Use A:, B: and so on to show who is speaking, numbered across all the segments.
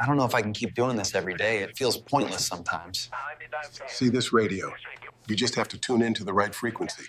A: I don't know if I can keep doing this every day. It feels pointless sometimes.
B: See this radio? You just have to tune into the right frequency.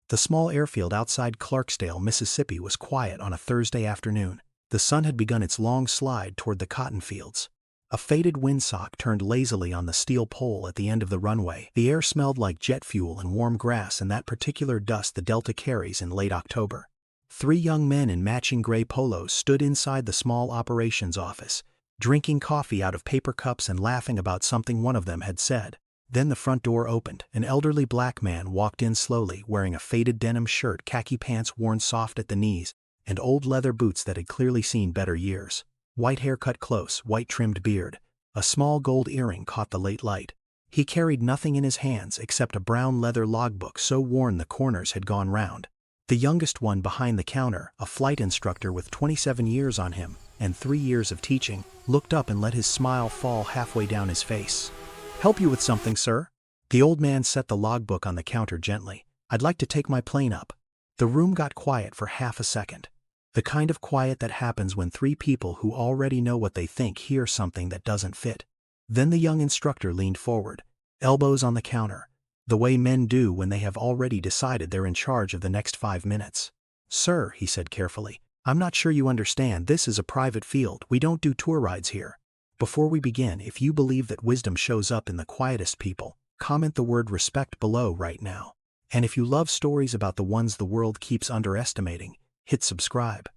C: The small airfield outside Clarksdale, Mississippi was quiet on a Thursday afternoon. The sun had begun its long slide toward the cotton fields. A faded windsock turned lazily on the steel pole at the end of the runway. The air smelled like jet fuel and warm grass and that particular dust the Delta carries in late October. 3 young men in matching gray polos stood inside the small operations office, drinking coffee out of paper cups and laughing about something one of them had said. Then the front door opened. An elderly black man walked in slowly, wearing a faded denim shirt, khaki pants worn soft at the knees, and old leather boots that had clearly seen better years. White hair cut close, white trimmed beard. A small gold earring caught the late light. He carried nothing in his hands except a brown leather logbook so worn the corners had gone round. The youngest one behind the counter, a flight instructor with 27 years on him and 3 years of teaching, looked up and let his smile fall halfway down his face. "Help you with something, sir?" The old man set the logbook on the counter gently. "I'd like to take my plane up." The room got quiet for half a second. The kind of quiet that happens when 3 people who already know what they think hear something that doesn't fit. Then the young instructor leaned forward, elbows on the counter, the way men do when they have already decided they're in charge of the next 5 minutes. "Sir," he said carefully, "I'm not sure you understand. This is a private field. We don't do tour rides here. Before we begin, if you believe that wisdom shows up in the quietest people, comment the word respect below right now. And if you love stories about the ones the world keeps underestimating, hit subscribe.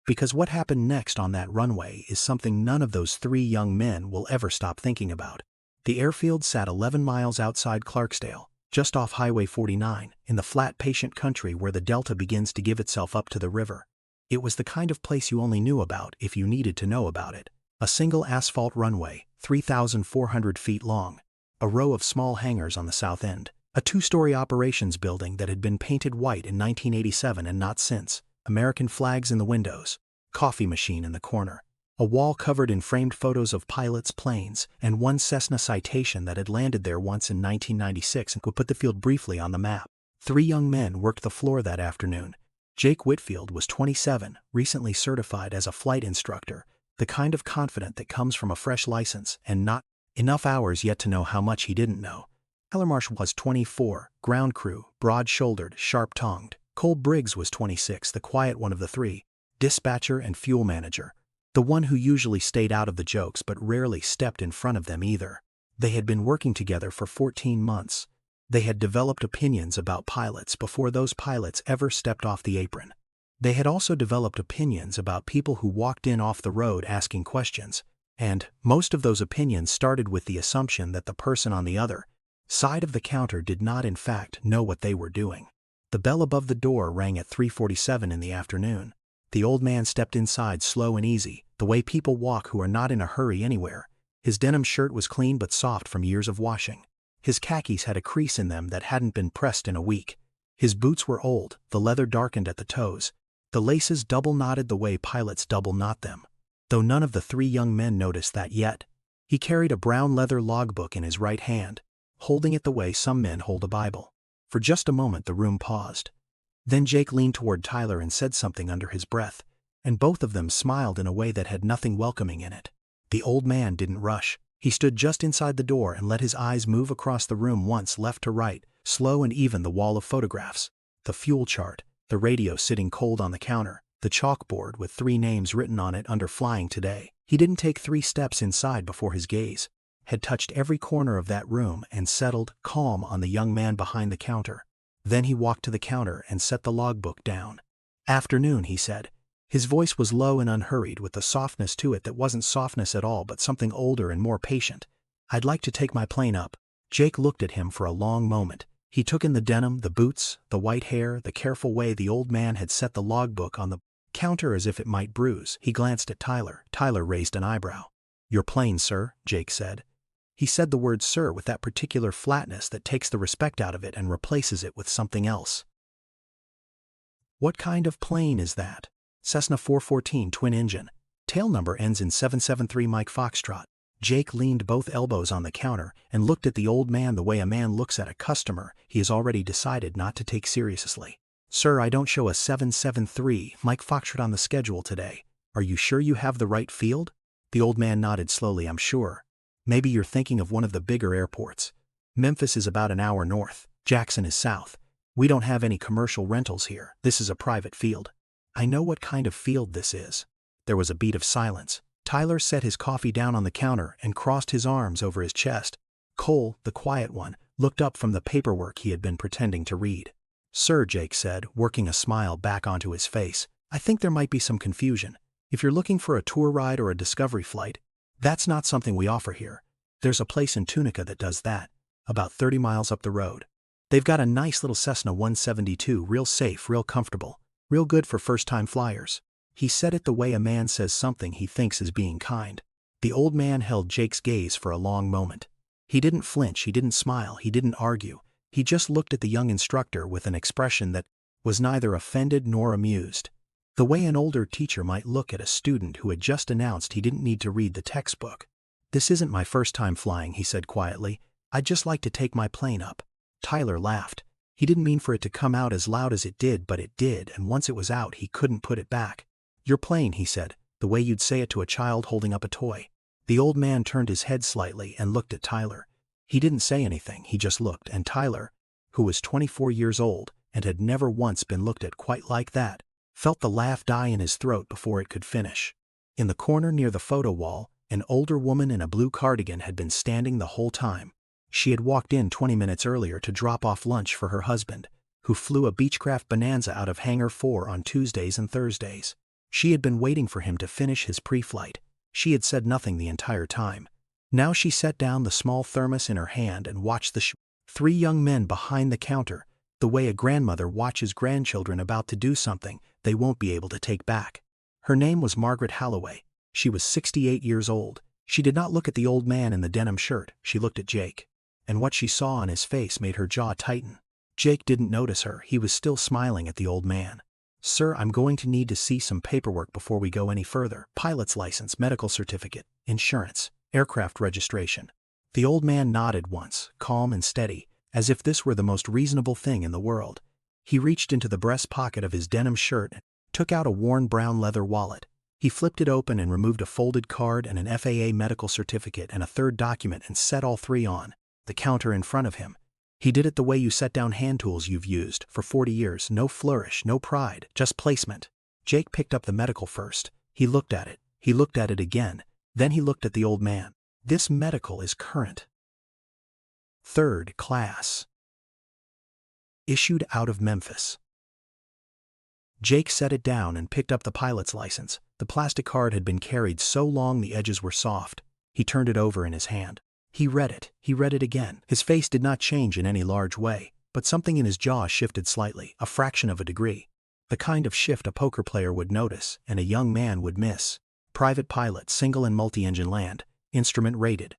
C: Because what happened next on that runway is something none of those 3 young men will ever stop thinking about. The airfield sat 11 miles outside Clarksdale, just off Highway 49, in the flat, patient country where the Delta begins to give itself up to the river. It was the kind of place you only knew about if you needed to know about it. A single asphalt runway, 3,400 feet long. A row of small hangars on the south end. A 2-story operations building that had been painted white in 1987 and not since. American flags in the windows. Coffee machine in the corner. A wall covered in framed photos of pilots' planes, and 1 Cessna Citation that had landed there once in 1996 and would put the field briefly on the map. 3 young men worked the floor that afternoon. Jake Whitfield was 27, recently certified as a flight instructor, the kind of confident that comes from a fresh license and not enough hours yet to know how much he didn't know. Tyler Marsh was 24, ground crew, broad-shouldered, sharp-tongued. Cole Briggs was 26, the quiet one of the 3, dispatcher and fuel manager, the one who usually stayed out of the jokes but rarely stepped in front of them either. They had been working together for 14 months. They had developed opinions about pilots before those pilots ever stepped off the apron. They had also developed opinions about people who walked in off the road asking questions, and most of those opinions started with the assumption that the person on the other side of the counter did not in fact know what they were doing. The bell above the door rang at 3:47 in the afternoon. The old man stepped inside slow and easy, the way people walk who are not in a hurry anywhere. His denim shirt was clean but soft from years of washing. His khakis had a crease in them that hadn't been pressed in a week. His boots were old, the leather darkened at the toes. The laces double-knotted the way pilots double-knot them, though none of the 3 young men noticed that yet. He carried a brown leather logbook in his right hand, holding it the way some men hold a Bible. For just a moment the room paused. Then Jake leaned toward Tyler and said something under his breath, and both of them smiled in a way that had nothing welcoming in it. The old man didn't rush. He stood just inside the door and let his eyes move across the room once left to right, slow and even the wall of photographs. The fuel chart, the radio sitting cold on the counter, the chalkboard with 3 names written on it under Flying Today. He didn't take 3 steps inside before his gaze had touched every corner of that room and settled, calm, on the young man behind the counter. Then he walked to the counter and set the logbook down. "Afternoon," he said. His voice was low and unhurried with a softness to it that wasn't softness at all but something older and more patient. "I'd like to take my plane up." Jake looked at him for a long moment. He took in the denim, the boots, the white hair, the careful way the old man had set the logbook on the counter as if it might bruise. He glanced at Tyler. Tyler raised an eyebrow. "Your plane, sir," Jake said. He said the word sir with that particular flatness that takes the respect out of it and replaces it with something else. "What kind of plane is that?" "Cessna 414 twin engine. Tail number ends in 773 Mike Foxtrot." Jake leaned both elbows on the counter and looked at the old man the way a man looks at a customer he has already decided not to take seriously. "Sir, I don't show a 773 Mike Foxtrot on the schedule today. Are you sure you have the right field?" The old man nodded slowly. I'm sure. Maybe you're thinking of one of the bigger airports. Memphis is about an hour north. Jackson is south. We don't have any commercial rentals here. This is a private field. I know what kind of field this is. There was a beat of silence. Tyler set his coffee down on the counter and crossed his arms over his chest. Cole, the quiet one, looked up from the paperwork he had been pretending to read. Sir, Jake said, working a smile back onto his face, I think there might be some confusion. If you're looking for a tour ride or a discovery flight, that's not something we offer here. There's a place in Tunica that does that, about 30 miles up the road. They've got a nice little Cessna 172, real safe, real comfortable, real good for first-time flyers. He said it the way a man says something he thinks is being kind. The old man held Jake's gaze for a long moment. He didn't flinch, he didn't smile, he didn't argue. He just looked at the young instructor with an expression that was neither offended nor amused. The way an older teacher might look at a student who had just announced he didn't need to read the textbook. This isn't my first time flying, he said quietly. I'd just like to take my plane up. Tyler laughed. He didn't mean for it to come out as loud as it did, but it did, and once it was out, he couldn't put it back. Your plane, he said, the way you'd say it to a child holding up a toy. The old man turned his head slightly and looked at Tyler. He didn't say anything, he just looked, and Tyler, who was 24 years old and had never once been looked at quite like that, felt the laugh die in his throat before it could finish. In the corner near the photo wall, an older woman in a blue cardigan had been standing the whole time. She had walked in 20 minutes earlier to drop off lunch for her husband, who flew a Beechcraft Bonanza out of Hangar 4 on Tuesdays and Thursdays. She had been waiting for him to finish his pre-flight. She had said nothing the entire time. Now she set down the small thermos in her hand and watched the three young men behind the counter, the way a grandmother watches grandchildren about to do something they won't be able to take back. Her name was Margaret Holloway. She was 68 years old. She did not look at the old man in the denim shirt, she looked at Jake. And what she saw on his face made her jaw tighten. Jake didn't notice her, he was still smiling at the old man. Sir, I'm going to need to see some paperwork before we go any further. Pilot's license, medical certificate, insurance, aircraft registration. The old man nodded once, calm and steady, as if this were the most reasonable thing in the world. He reached into the breast pocket of his denim shirt and took out a worn brown leather wallet. He flipped it open and removed a folded card and an FAA medical certificate and a third document and set all three on the counter in front of him. He did it the way you set down hand tools you've used for 40 years, no flourish, no pride, just placement. Jake picked up the medical first. He looked at it again, then he looked at the old man. This medical is current. Third class. Issued out of Memphis. Jake set it down and picked up the pilot's license. The plastic card had been carried so long the edges were soft. He turned it over in his hand. He read it again. His face did not change in any large way, but something in his jaw shifted slightly, a fraction of a degree. The kind of shift a poker player would notice and a young man would miss. Private pilot, single and multi-engine land, instrument rated.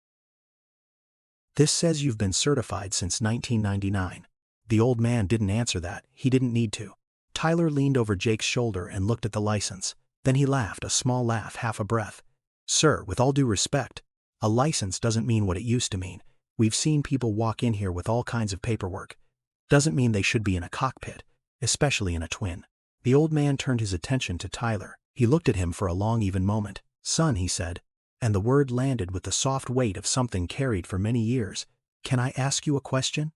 C: This says you've been certified since 1999. The old man didn't answer that, he didn't need to. Tyler leaned over Jake's shoulder and looked at the license. Then he laughed, a small laugh, half a breath. Sir, with all due respect, a license doesn't mean what it used to mean. We've seen people walk in here with all kinds of paperwork. Doesn't mean they should be in a cockpit, especially in a twin. The old man turned his attention to Tyler. He looked at him for a long even moment. Son, he said, and the word landed with the soft weight of something carried for many years. Can I ask you a question?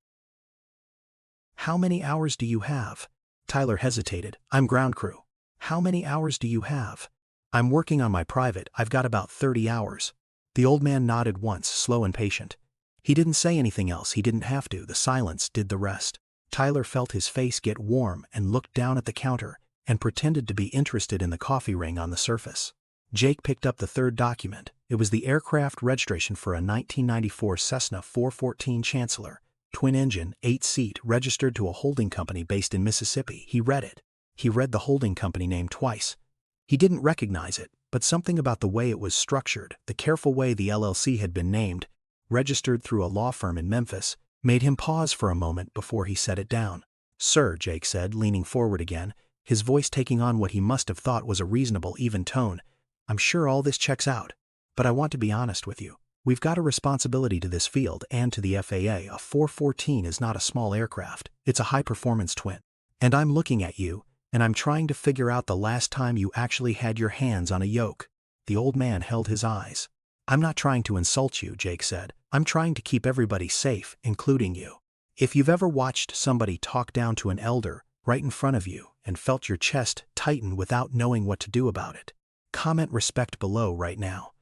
C: How many hours do you have? Tyler hesitated. I'm ground crew. How many hours do you have? I'm working on my private, I've got about 30 hours. The old man nodded once, slow and patient. He didn't say anything else, he didn't have to, the silence did the rest. Tyler felt his face get warm and looked down at the counter and pretended to be interested in the coffee ring on the surface. Jake picked up the third document. It was the aircraft registration for a 1994 Cessna 414 Chancellor, twin-engine, 8-seat, registered to a holding company based in Mississippi. He read it. He read the holding company name twice. He didn't recognize it, but something about the way it was structured, the careful way the LLC had been named, registered through a law firm in Memphis, made him pause for a moment before he set it down. Sir, Jake said, leaning forward again, his voice taking on what he must have thought was a reasonable, even tone. I'm sure all this checks out, but I want to be honest with you. We've got a responsibility to this field and to the FAA. A 414 is not a small aircraft. It's a high-performance twin. And I'm looking at you, and I'm trying to figure out the last time you actually had your hands on a yoke. The old man held his eyes. "I'm not trying to insult you," Jake said. "I'm trying to keep everybody safe, including you. If you've ever watched somebody talk down to an elder right in front of you and felt your chest tighten without knowing what to do about it, comment respect below right now.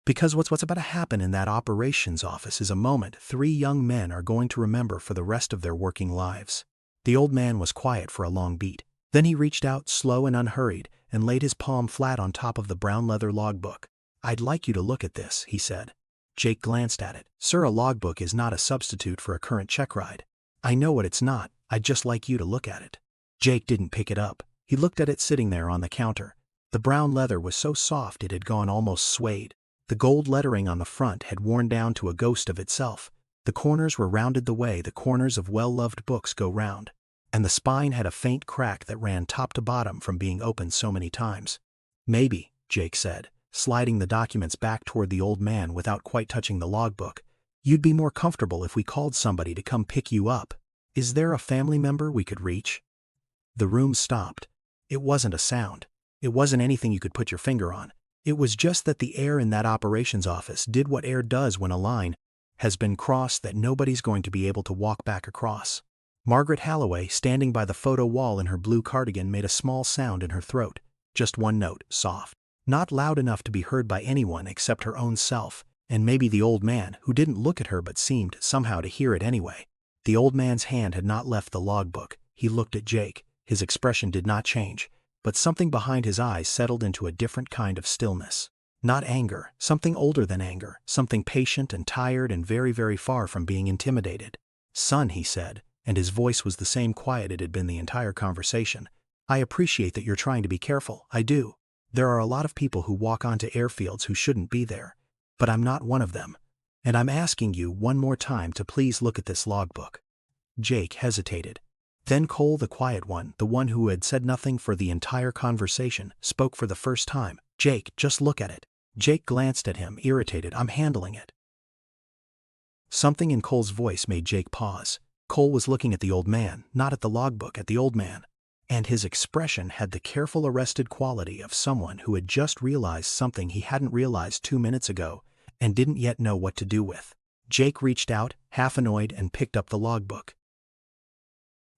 C: Because what's about to happen in that operations office is a moment 3 young men are going to remember for the rest of their working lives." The old man was quiet for a long beat. Then he reached out, slow and unhurried, and laid his palm flat on top of the brown leather logbook. "I'd like you to look at this," he said. Jake glanced at it. "Sir, a logbook is not a substitute for a current check ride." "I know what it's not. I'd just like you to look at it." Jake didn't pick it up. He looked at it sitting there on the counter. The brown leather was so soft it had gone almost suede. The gold lettering on the front had worn down to a ghost of itself. The corners were rounded the way the corners of well-loved books go round. And the spine had a faint crack that ran top to bottom from being opened so many times. "Maybe," Jake said, sliding the documents back toward the old man without quite touching the logbook, "you'd be more comfortable if we called somebody to come pick you up. Is there a family member we could reach?" The room stopped. It wasn't a sound. It wasn't anything you could put your finger on. It was just that the air in that operations office did what air does when a line has been crossed that nobody's going to be able to walk back across. Margaret Halloway, standing by the photo wall in her blue cardigan, made a small sound in her throat. Just one note, soft. Not loud enough to be heard by anyone except her own self, and maybe the old man, who didn't look at her but seemed somehow to hear it anyway. The old man's hand had not left the logbook. He looked at Jake. His expression did not change, but something behind his eyes settled into a different kind of stillness. Not anger, something older than anger, something patient and tired and very, very far from being intimidated. "Son," he said, and his voice was the same quiet it had been the entire conversation. "I appreciate that you're trying to be careful, I do. There are a lot of people who walk onto airfields who shouldn't be there. But I'm not one of them. And I'm asking you one more time to please look at this logbook." Jake hesitated. Then Cole, the quiet one, the one who had said nothing for the entire conversation, spoke for the first time. "Jake, just look at it." Jake glanced at him, irritated. "I'm handling it." Something in Cole's voice made Jake pause. Cole was looking at the old man, not at the logbook, at the old man. And his expression had the careful, arrested quality of someone who had just realized something he hadn't realized 2 minutes ago and didn't yet know what to do with. Jake reached out, half annoyed, and picked up the logbook.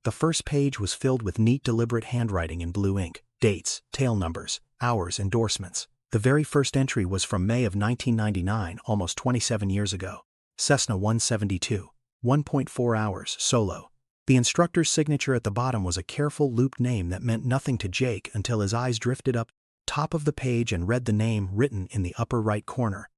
C: The first page was filled with neat, deliberate handwriting in blue ink. Dates, tail numbers, hours, endorsements. The very first entry was from May of 1999, almost 27 years ago. Cessna 172. 1.4 hours, solo. The instructor's signature at the bottom was a careful, looped name that meant nothing to Jake until his eyes drifted up top of the page and read the name written in the upper right corner.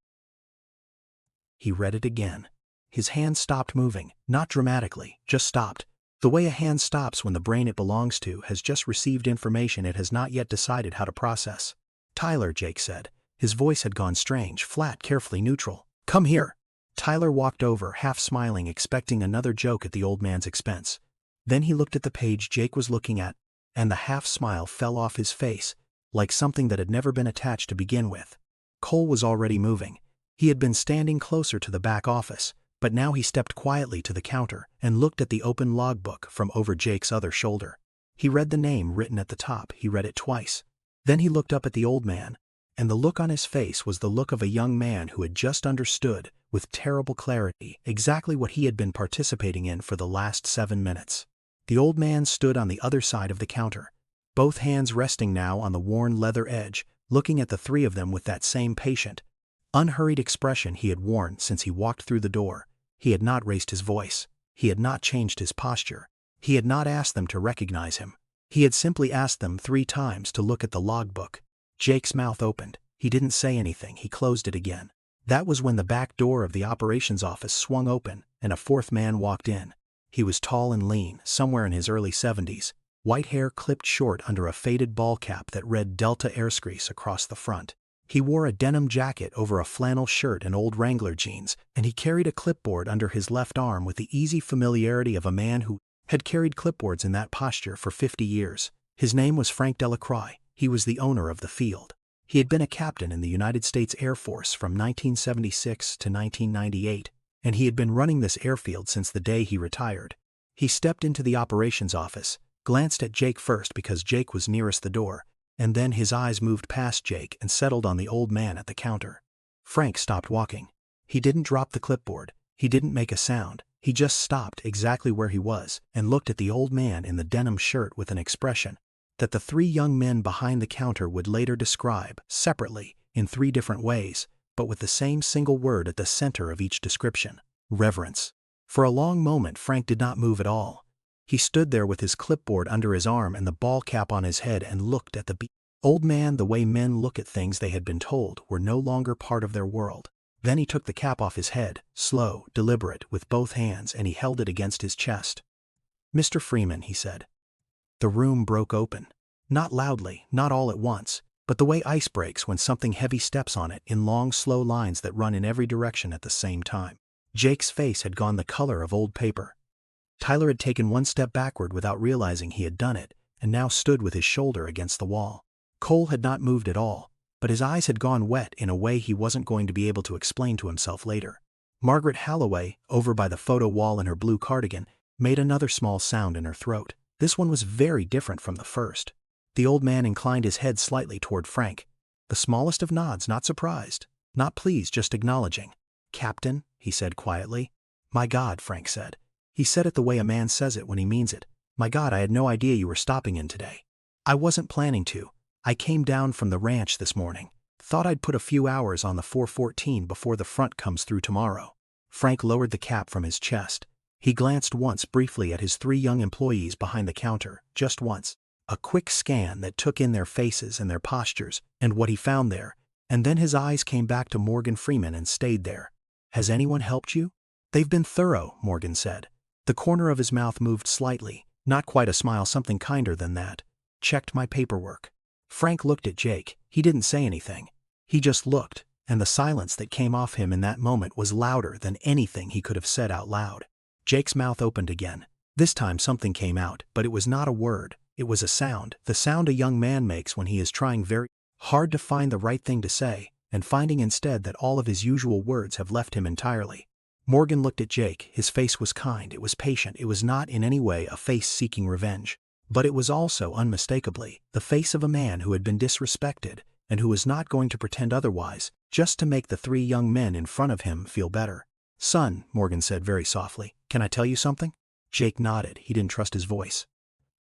C: He read it again. His hand stopped moving, not dramatically, just stopped. The way a hand stops when the brain it belongs to has just received information it has not yet decided how to process. "Tyler," Jake said. His voice had gone strange, flat, carefully neutral. "Come here." Tyler walked over, half smiling, expecting another joke at the old man's expense. Then he looked at the page Jake was looking at, and the half smile fell off his face, like something that had never been attached to begin with. Cole was already moving. He had been standing closer to the back office, but now he stepped quietly to the counter and looked at the open logbook from over Jake's other shoulder. He read the name written at the top. He read it twice. Then he looked up at the old man, and the look on his face was the look of a young man who had just understood, with terrible clarity, exactly what he had been participating in for the last 7 minutes. The old man stood on the other side of the counter, both hands resting now on the worn leather edge, looking at the 3 of them with that same patient, unhurried expression he had worn since he walked through the door. He had not raised his voice. He had not changed his posture. He had not asked them to recognize him. He had simply asked them 3 times to look at the logbook. Jake's mouth opened. He didn't say anything. He closed it again. That was when the back door of the operations office swung open and a 4th man walked in. He was tall and lean, somewhere in his early 70s, white hair clipped short under a faded ball cap that read Delta Airscrease across the front. He wore a denim jacket over a flannel shirt and old Wrangler jeans, and he carried a clipboard under his left arm with the easy familiarity of a man who had carried clipboards in that posture for 50 years. His name was Frank Delacroix. He was the owner of the field. He had been a captain in the United States Air Force from 1976 to 1998, and he had been running this airfield since the day he retired. He stepped into the operations office, glanced at Jake first because Jake was nearest the door, and then his eyes moved past Jake and settled on the old man at the counter. Frank stopped walking. He didn't drop the clipboard. He didn't make a sound. He just stopped exactly where he was and looked at the old man in the denim shirt with an expression that the three young men behind the counter would later describe, separately, in three different ways, but with the same single word at the center of each description: reverence. For a long moment Frank did not move at all. He stood there with his clipboard under his arm and the ball cap on his head and looked at the old man the way men look at things they had been told were no longer part of their world. Then he took the cap off his head, slow, deliberate, with both hands, and he held it against his chest. "Mr. Freeman," he said. The room broke open. Not loudly, not all at once, but the way ice breaks when something heavy steps on it, in long, slow lines that run in every direction at the same time. Jake's face had gone the color of old paper. Tyler had taken one step backward without realizing he had done it, and now stood with his shoulder against the wall. Cole had not moved at all, but his eyes had gone wet in a way he wasn't going to be able to explain to himself later. Margaret Halloway, over by the photo wall in her blue cardigan, made another small sound in her throat. This one was very different from the first. The old man inclined his head slightly toward Frank. The smallest of nods, not surprised, not pleased, just acknowledging. "Captain," he said quietly. "My God," Frank said. He said it the way a man says it when he means it. "My God, I had no idea you were stopping in today. I wasn't planning to. I came down from the ranch this morning. Thought I'd put a few hours on the 414 before the front comes through tomorrow." Frank lowered the cap from his chest. He glanced once briefly at his three young employees behind the counter, just once. A quick scan that took in their faces and their postures and what he found there, and then his eyes came back to Morgan Freeman and stayed there. "Has anyone helped you?" "They've been thorough," Morgan said. The corner of his mouth moved slightly, not quite a smile, something kinder than that. "Checked my paperwork." Frank looked at Jake. He didn't say anything. He just looked, and the silence that came off him in that moment was louder than anything he could have said out loud. Jake's mouth opened again. This time something came out, but it was not a word. It was a sound, the sound a young man makes when he is trying very hard to find the right thing to say, and finding instead that all of his usual words have left him entirely. Morgan looked at Jake. His face was kind, it was patient, it was not in any way a face seeking revenge. But it was also, unmistakably, the face of a man who had been disrespected, and who was not going to pretend otherwise, just to make the three young men in front of him feel better. "Son," Morgan said very softly, "can I tell you something?" Jake nodded. He didn't trust his voice.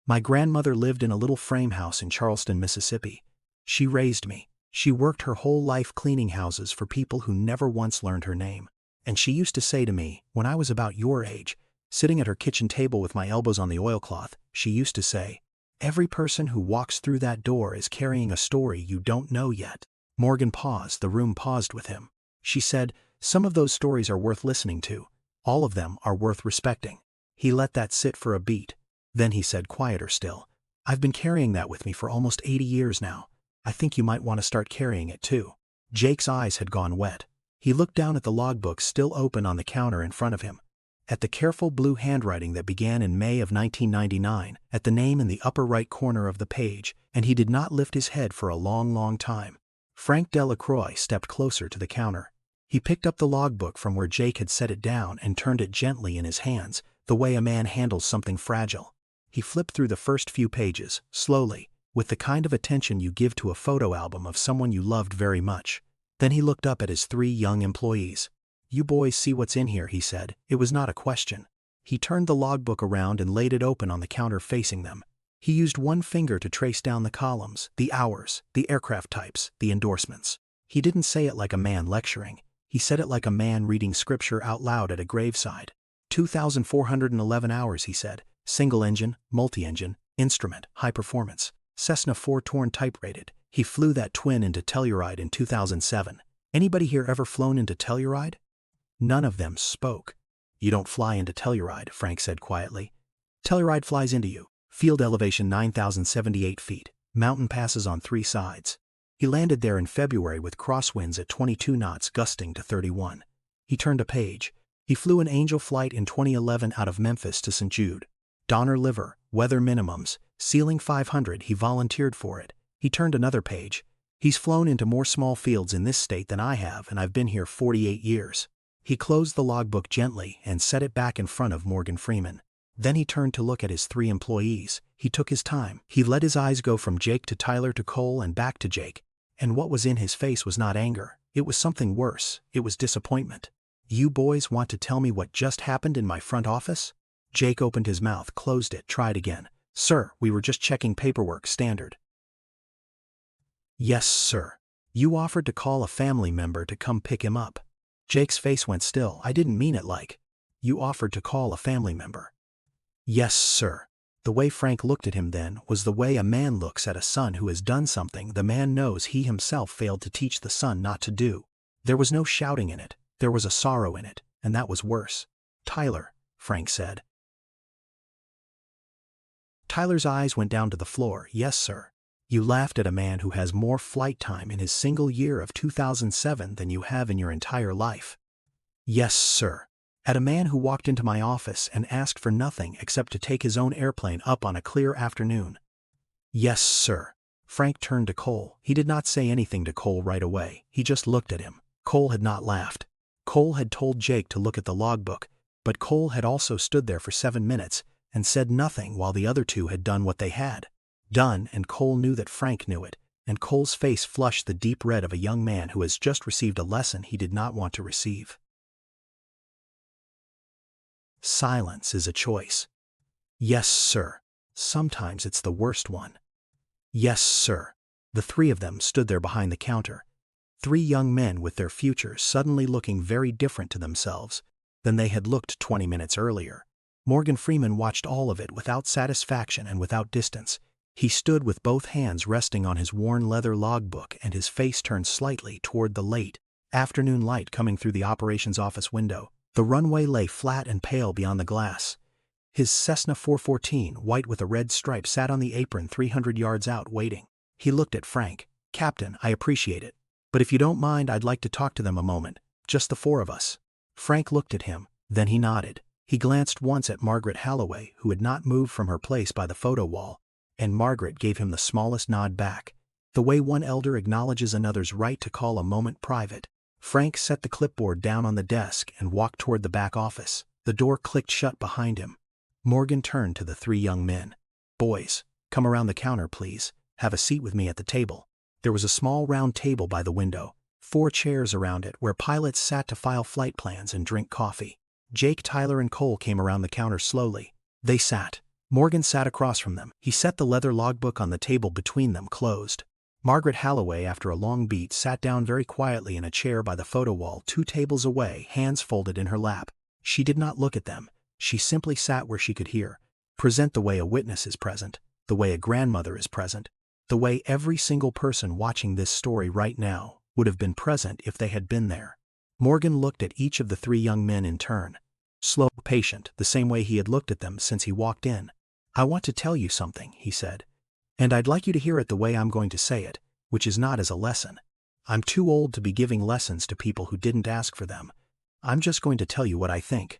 C: "My grandmother lived in a little frame house in Charleston, Mississippi. She raised me. She worked her whole life cleaning houses for people who never once learned her name. And she used to say to me, when I was about your age, sitting at her kitchen table with my elbows on the oilcloth, she used to say, 'Every person who walks through that door is carrying a story you don't know yet.'" Morgan paused. The room paused with him. She said, "Some of those stories are worth listening to. All of them are worth respecting." He let that sit for a beat. Then he said, quieter still, "I've been carrying that with me for almost 80 years now. I think you might want to start carrying it too." Jake's eyes had gone wet. He looked down at the logbook still open on the counter in front of him, at the careful blue handwriting that began in May of 1999, at the name in the upper right corner of the page, and he did not lift his head for a long, long time. Frank Delacroix stepped closer to the counter. He picked up the logbook from where Jake had set it down and turned it gently in his hands, the way a man handles something fragile. He flipped through the first few pages, slowly, with the kind of attention you give to a photo album of someone you loved very much. Then he looked up at his three young employees. "You boys see what's in here," he said. It was not a question. He turned the logbook around and laid it open on the counter facing them. He used one finger to trace down the columns, the hours, the aircraft types, the endorsements. He didn't say it like a man lecturing. He said it like a man reading scripture out loud at a graveside. 2,411 hours, he said. Single engine, multi-engine, instrument, high performance. Cessna 4 torn type rated. He flew that twin into Telluride in 2007. Anybody here ever flown into Telluride? None of them spoke. "You don't fly into Telluride," Frank said quietly. "Telluride flies into you. Field elevation 9,078 feet. Mountain passes on 3 sides." He landed there in February with crosswinds at 22 knots gusting to 31. He turned a page. He flew an Angel flight in 2011 out of Memphis to St. Jude. Donner Liver, weather minimums, ceiling 500, he volunteered for it. He turned another page. "He's flown into more small fields in this state than I have, and I've been here 48 years. He closed the logbook gently and set it back in front of Morgan Freeman. Then he turned to look at his 3 employees. He took his time. He let his eyes go from Jake to Tyler to Cole and back to Jake. And what was in his face was not anger. It was something worse. It was disappointment. You boys want to tell me what just happened in my front office? Jake opened his mouth, closed it, tried again. Sir, we were just checking paperwork, standard. Yes, sir. You offered to call a family member to come pick him up. Jake's face went still. I didn't mean it like. You offered to call a family member. Yes, sir. The way Frank looked at him then was the way a man looks at a son who has done something the man knows he himself failed to teach the son not to do. There was no shouting in it. There was a sorrow in it, and that was worse. Tyler, Frank said. Tyler's eyes went down to the floor. Yes, sir. You laughed at a man who has more flight time in his single year of 2007 than you have in your entire life. Yes, sir. At a man who walked into my office and asked for nothing except to take his own airplane up on a clear afternoon. Yes, sir. Frank turned to Cole. He did not say anything to Cole right away. He just looked at him. Cole had not laughed. Cole had told Jake to look at the logbook, but Cole had also stood there for 7 minutes and said nothing while the other 2 had done what they had done, and Cole knew that Frank knew it, and Cole's face flushed the deep red of a young man who has just received a lesson he did not want to receive. Silence is a choice. Yes, sir. Sometimes it's the worst one. Yes, sir. The 3 of them stood there behind the counter. 3 young men with their futures suddenly looking very different to themselves than they had looked 20 minutes earlier. Morgan Freeman watched all of it without satisfaction and without distance. He stood with both hands resting on his worn leather logbook and his face turned slightly toward the late afternoon light coming through the operations office window. The runway lay flat and pale beyond the glass. His Cessna 414, white with a red stripe, sat on the apron 300 yards out, waiting. He looked at Frank. Captain, I appreciate it. But if you don't mind, I'd like to talk to them a moment. Just the 4 of us. Frank looked at him. Then he nodded. He glanced once at Margaret Holloway, who had not moved from her place by the photo wall, and Margaret gave him the smallest nod back, the way one elder acknowledges another's right to call a moment private. Frank set the clipboard down on the desk and walked toward the back office. The door clicked shut behind him. Morgan turned to the 3 young men. Boys, come around the counter, please. Have a seat with me at the table. There was a small round table by the window, 4 chairs around it where pilots sat to file flight plans and drink coffee. Jake, Tyler, and Cole came around the counter slowly. They sat. Morgan sat across from them. He set the leather logbook on the table between them, closed. Margaret Holloway, after a long beat, sat down very quietly in a chair by the photo wall 2 tables away, hands folded in her lap. She did not look at them. She simply sat where she could hear. Present the way a witness is present, the way a grandmother is present, the way every single person watching this story right now would have been present if they had been there. Morgan looked at each of the 3 young men in turn. Slow, patient, the same way he had looked at them since he walked in. I want to tell you something, he said. And I'd like you to hear it the way I'm going to say it, which is not as a lesson. I'm too old to be giving lessons to people who didn't ask for them. I'm just going to tell you what I think.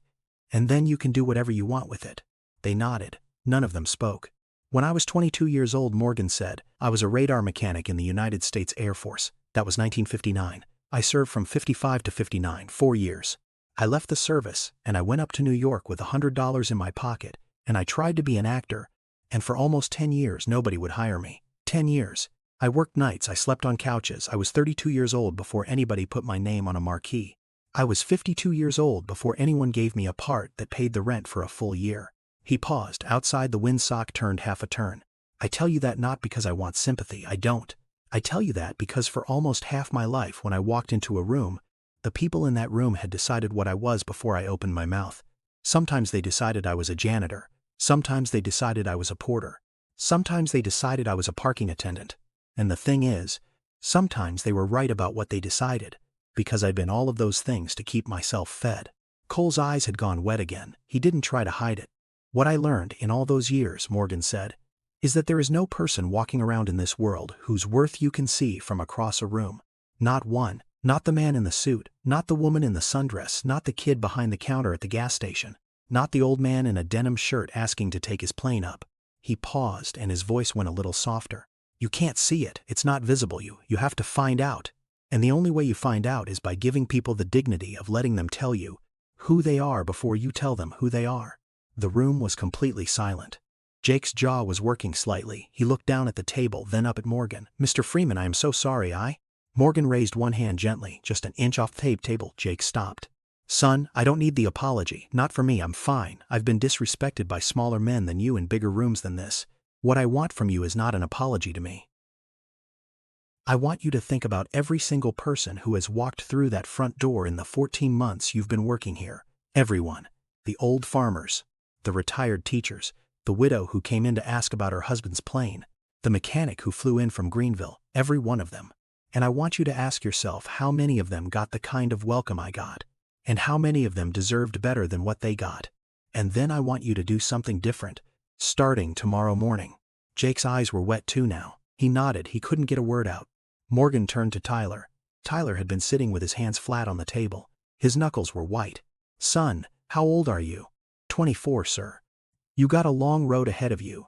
C: And then you can do whatever you want with it. They nodded. None of them spoke. When I was 22 years old, Morgan said, I was a radar mechanic in the United States Air Force. That was 1959. I served from 55 to 59, 4 years. I left the service, and I went up to New York with $100 in my pocket, and I tried to be an actor, and for almost 10 years nobody would hire me. 10 years. I worked nights, I slept on couches. I was 32 years old before anybody put my name on a marquee. I was 52 years old before anyone gave me a part that paid the rent for a full year. He paused. Outside, the windsock turned half a turn. I tell you that not because I want sympathy, I don't. I tell you that because for almost half my life, when I walked into a room, the people in that room had decided what I was before I opened my mouth. Sometimes they decided I was a janitor. Sometimes they decided I was a porter. Sometimes they decided I was a parking attendant. And the thing is, sometimes they were right about what they decided, because I'd been all of those things to keep myself fed. Cole's eyes had gone wet again. He didn't try to hide it. What I learned in all those years, Morgan said, is that there is no person walking around in this world whose worth you can see from across a room. Not one. Not the man in the suit, not the woman in the sundress, not the kid behind the counter at the gas station, not the old man in a denim shirt asking to take his plane up. He paused and his voice went a little softer. You can't see it, it's not visible. You have to find out. And the only way you find out is by giving people the dignity of letting them tell you who they are before you tell them who they are. The room was completely silent. Jake's jaw was working slightly. He looked down at the table, then up at Morgan. "Mr. Freeman, I am so sorry, Morgan raised one hand gently, just an inch off the table. Jake stopped. "Son, I don't need the apology. Not for me, I'm fine. I've been disrespected by smaller men than you in bigger rooms than this. What I want from you is not an apology to me. I want you to think about every single person who has walked through that front door in the 14 months you've been working here. Everyone. The old farmers, the retired teachers, the widow who came in to ask about her husband's plane, the mechanic who flew in from Greenville, every one of them. And I want you to ask yourself how many of them got the kind of welcome I got, and how many of them deserved better than what they got. And then I want you to do something different, starting tomorrow morning." Jake's eyes were wet too now. He nodded. He couldn't get a word out. Morgan turned to Tyler. Tyler had been sitting with his hands flat on the table. His knuckles were white. "Son, how old are you?" 24, sir." "You got a long road ahead of you.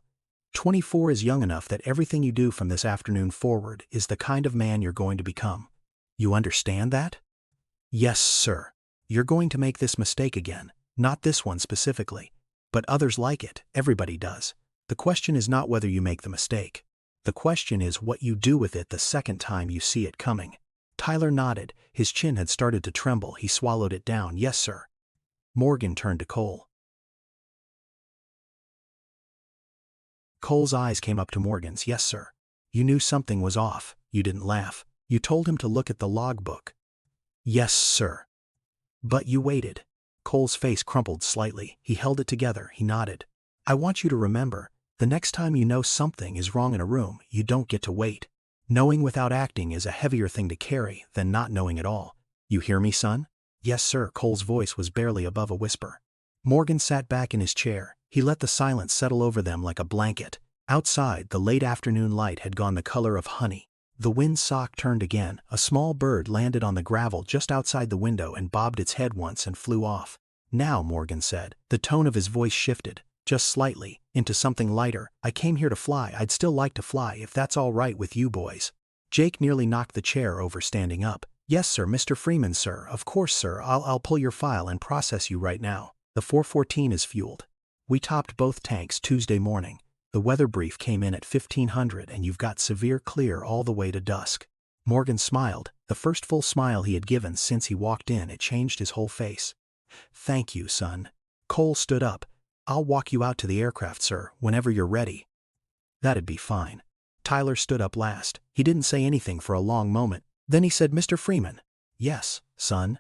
C: 24 is young enough that everything you do from this afternoon forward is the kind of man you're going to become. You understand that?" "Yes, sir. You're going to make this mistake again. Not this one specifically, but others like it. Everybody does. The question is not whether you make the mistake. The question is what you do with it the second time you see it coming." Tyler nodded. His chin had started to tremble. He swallowed it down. "Yes, sir." Morgan turned to Cole. Cole's eyes came up to Morgan's. "Yes, sir. You knew something was off. You didn't laugh. You told him to look at the logbook." "Yes, sir." "But you waited." Cole's face crumpled slightly. He held it together. He nodded. "I want you to remember, the next time you know something is wrong in a room, you don't get to wait. Knowing without acting is a heavier thing to carry than not knowing at all. You hear me, son?" "Yes, sir." Cole's voice was barely above a whisper. Morgan sat back in his chair. He let the silence settle over them like a blanket. Outside, the late afternoon light had gone the color of honey. The wind sock turned again. A small bird landed on the gravel just outside the window and bobbed its head once and flew off. "Now," Morgan said. The tone of his voice shifted, just slightly, into something lighter. "I came here to fly. I'd still like to fly if that's all right with you boys." Jake nearly knocked the chair over standing up. "Yes, sir, Mr. Freeman, sir. Of course, sir. I'll pull your file and process you right now. The 414 is fueled. We topped both tanks Tuesday morning. The weather brief came in at 1500 and you've got severe clear all the way to dusk." Morgan smiled, the first full smile he had given since he walked in. It changed his whole face. "Thank you, son." Cole stood up. "I'll walk you out to the aircraft, sir, whenever you're ready." "That'd be fine." Tyler stood up last. He didn't say anything for a long moment. Then he said, "Mr. Freeman." "Yes, son."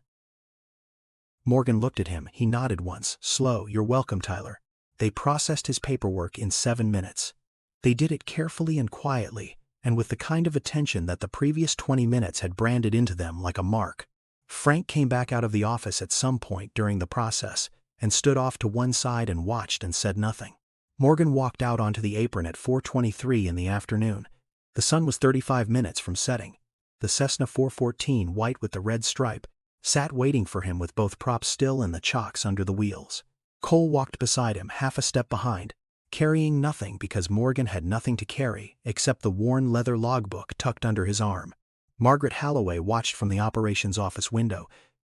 C: Morgan looked at him. He nodded once. "Slow. You're welcome, Tyler." They processed his paperwork in 7 minutes. They did it carefully and quietly, and with the kind of attention that the previous 20 minutes had branded into them like a mark. Frank came back out of the office at some point during the process, and stood off to one side and watched and said nothing. Morgan walked out onto the apron at 4:23 in the afternoon. The sun was 35 minutes from setting. The Cessna 414, white with the red stripe, sat waiting for him with both props still and the chocks under the wheels. Cole walked beside him, half a step behind, carrying nothing because Morgan had nothing to carry except the worn leather logbook tucked under his arm. Margaret Holloway watched from the operations office window.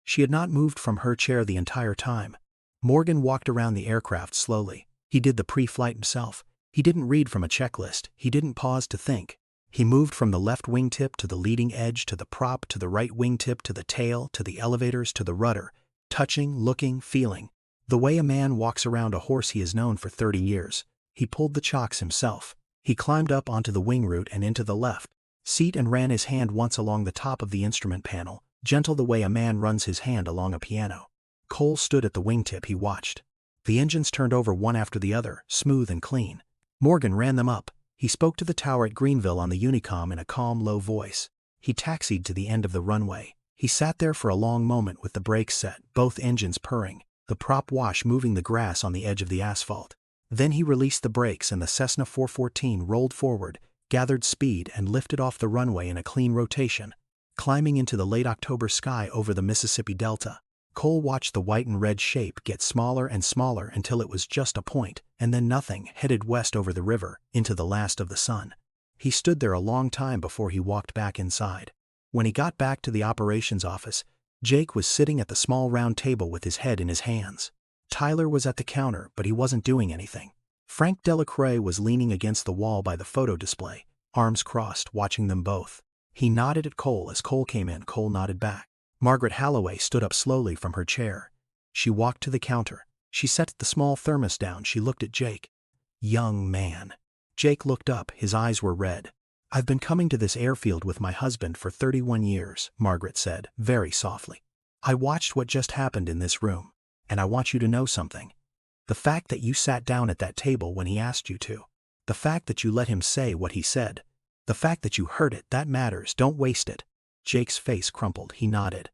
C: She had not moved from her chair the entire time. Morgan walked around the aircraft slowly. He did the pre-flight himself. He didn't read from a checklist. He didn't pause to think. He moved from the left wingtip to the leading edge to the prop to the right wingtip to the tail to the elevators to the rudder, touching, looking, feeling. The way a man walks around a horse he has known for 30 years. He pulled the chocks himself. He climbed up onto the wing root and into the left seat and ran his hand once along the top of the instrument panel, gentle the way a man runs his hand along a piano. Cole stood at the wingtip. He watched. The engines turned over one after the other, smooth and clean. Morgan ran them up. He spoke to the tower at Greenville on the Unicom in a calm, low voice. He taxied to the end of the runway. He sat there for a long moment with the brakes set, both engines purring, the prop wash moving the grass on the edge of the asphalt. Then he released the brakes and the Cessna 414 rolled forward, gathered speed and lifted off the runway in a clean rotation, climbing into the late October sky over the Mississippi Delta. Cole watched the white and red shape get smaller and smaller until it was just a point, and then nothing, headed west over the river, into the last of the sun. He stood there a long time before he walked back inside. When he got back to the operations office, Jake was sitting at the small round table with his head in his hands. Tyler was at the counter, but he wasn't doing anything. Frank Delacroix was leaning against the wall by the photo display, arms crossed, watching them both. He nodded at Cole as Cole came in. Cole nodded back. Margaret Holloway stood up slowly from her chair. She walked to the counter. She set the small thermos down. She looked at Jake. Young man. Jake looked up. His eyes were red. I've been coming to this airfield with my husband for 31 years, Margaret said, very softly. I watched what just happened in this room, and I want you to know something. The fact that you sat down at that table when he asked you to. The fact that you let him say what he said. The fact that you heard it, that matters. Don't waste it. Jake's face crumpled. He nodded.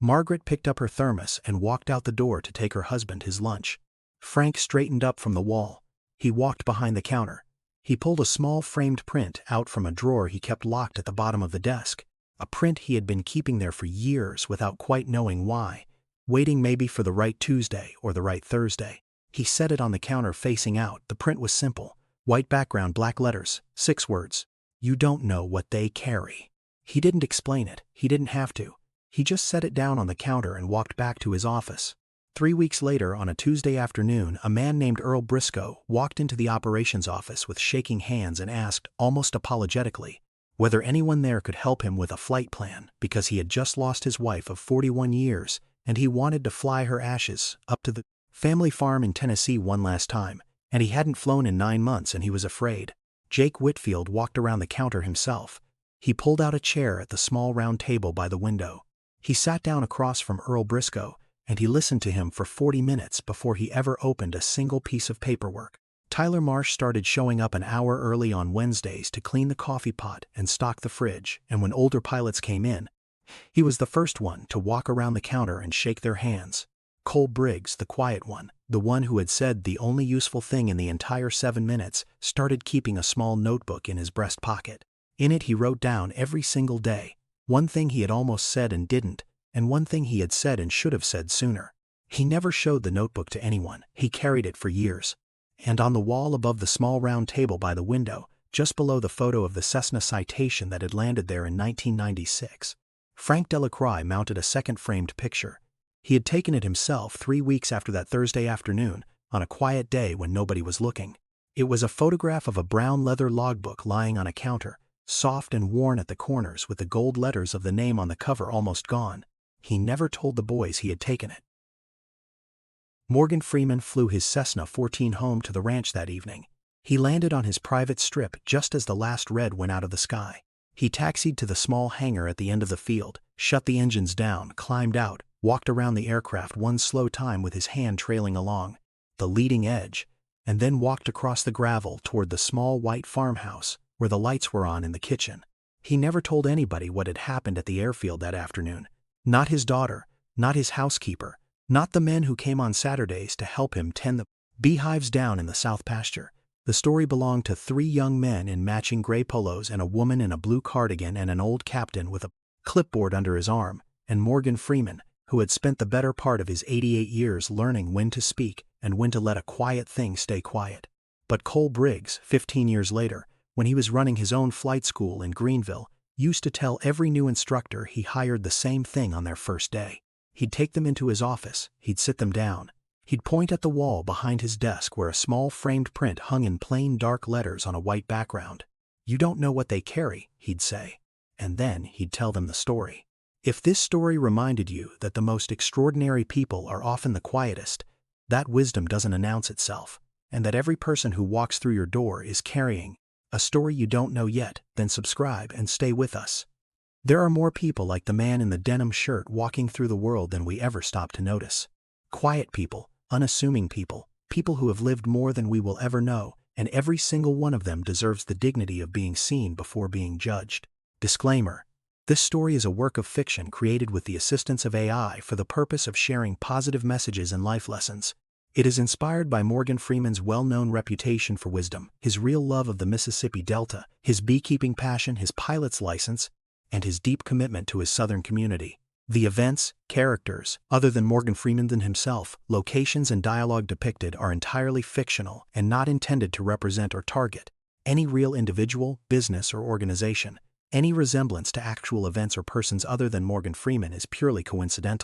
C: Margaret picked up her thermos and walked out the door to take her husband his lunch. Frank straightened up from the wall. He walked behind the counter. He pulled a small framed print out from a drawer he kept locked at the bottom of the desk. A print he had been keeping there for years without quite knowing why, waiting maybe for the right Tuesday or the right Thursday. He set it on the counter facing out. The print was simple. White background, black letters, 6 words. You don't know what they carry. He didn't explain it. He didn't have to. He just set it down on the counter and walked back to his office. 3 weeks later, on a Tuesday afternoon, a man named Earl Briscoe walked into the operations office with shaking hands and asked, almost apologetically, whether anyone there could help him with a flight plan, because he had just lost his wife of 41 years and he wanted to fly her ashes up to the family farm in Tennessee one last time, and he hadn't flown in 9 months and he was afraid. Jake Whitfield walked around the counter himself. He pulled out a chair at the small round table by the window. He sat down across from Earl Briscoe, and he listened to him for 40 minutes before he ever opened a single piece of paperwork. Tyler Marsh started showing up an hour early on Wednesdays to clean the coffee pot and stock the fridge, and when older pilots came in, he was the first one to walk around the counter and shake their hands. Cole Briggs, the quiet one, the one who had said the only useful thing in the entire 7 minutes, started keeping a small notebook in his breast pocket. In it he wrote down every single day, one thing he had almost said and didn't, and one thing he had said and should have said sooner. He never showed the notebook to anyone. He carried it for years. And on the wall above the small round table by the window, just below the photo of the Cessna Citation that had landed there in 1996, Frank Delacroix mounted a second framed picture. He had taken it himself 3 weeks after that Thursday afternoon, on a quiet day when nobody was looking. It was a photograph of a brown leather logbook lying on a counter, soft and worn at the corners with the gold letters of the name on the cover almost gone. He never told the boys he had taken it. Morgan Freeman flew his Cessna 14 home to the ranch that evening. He landed on his private strip just as the last red went out of the sky. He taxied to the small hangar at the end of the field, shut the engines down, climbed out, walked around the aircraft one slow time with his hand trailing along the leading edge, and then walked across the gravel toward the small white farmhouse where the lights were on in the kitchen. He never told anybody what had happened at the airfield that afternoon. Not his daughter, not his housekeeper, not the men who came on Saturdays to help him tend the beehives down in the south pasture. The story belonged to 3 young men in matching gray polos and a woman in a blue cardigan and an old captain with a clipboard under his arm, and Morgan Freeman, who had spent the better part of his 88 years learning when to speak and when to let a quiet thing stay quiet. But Cole Briggs, 15 years later, when he was running his own flight school in Greenville, used to tell every new instructor he hired the same thing on their first day. He'd take them into his office, he'd sit them down. He'd point at the wall behind his desk where a small framed print hung in plain dark letters on a white background. You don't know what they carry, he'd say. And then he'd tell them the story. If this story reminded you that the most extraordinary people are often the quietest, that wisdom doesn't announce itself, and that every person who walks through your door is carrying a story you don't know yet, then subscribe and stay with us. There are more people like the man in the denim shirt walking through the world than we ever stop to notice. Quiet people, unassuming people, people who have lived more than we will ever know, and every single one of them deserves the dignity of being seen before being judged. Disclaimer: this story is a work of fiction created with the assistance of AI for the purpose of sharing positive messages and life lessons. It is inspired by Morgan Freeman's well-known reputation for wisdom, his real love of the Mississippi Delta, his beekeeping passion, his pilot's license, and his deep commitment to his Southern community. The events, characters, other than Morgan Freeman himself, locations and dialogue depicted are entirely fictional and not intended to represent or target any real individual, business, or organization. Any resemblance to actual events or persons other than Morgan Freeman is purely coincidental.